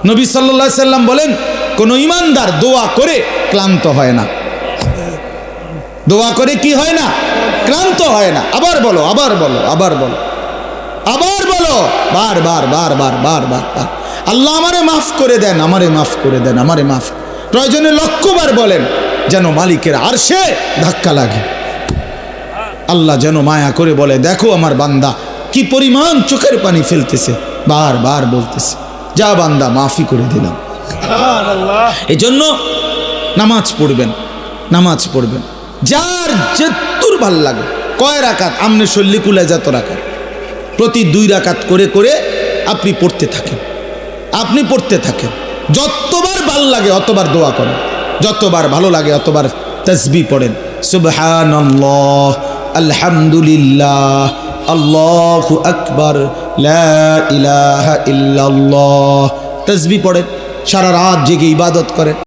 নবী সাল্লাল্লাহু আলাইহি সাল্লাম বলেন, কোন ঈমানদার দোয়া করে ক্লান্ত হয় না। দোয়া করে কি হয় না? ক্লান্ত হয় না। আবার বলো, আবার বলো, আবার বলো, আবার বলো, বারবার বারবার বারবার। আল্লাহ আমারে মাফ করে দেন, আমারে মাফ করে দেন, আমারে মাফ। প্রয়োজনে লক্ষবার বলেন, যেন মালিকের আরশে ধাক্কা লাগে। আল্লাহ যেন মায়া করে বলে, দেখো আমার বান্দা কি পরিমাণ চোখের পানি ফেলতেছে, বারবার বলতেছে, যা বান্দা মাফি করে দিলাম। এই জন্য নামাজ পড়বেন, নামাজ পড়বেন যার যেতুর ভাল লাগে। কয় রাকাত? আমনে শল্লি কুলে যত রাকাত, প্রতি 2 রাকাত করে করে আপনি পড়তে থাকেন, আপনি পড়তে থাকেন। যতবার ভাল লাগে অতবার দোয়া করেন, যতবার ভালো লাগে অতবার তাসবিহ পড়েন। সুবহানাল্লাহ, আলহামদুলিল্লাহ, আল্লাহু আকবার, লা ইলাহা ইল্লাল্লাহ। তাসবিহ পড়েন, সারা রাত জেগে ইবাদত করেন।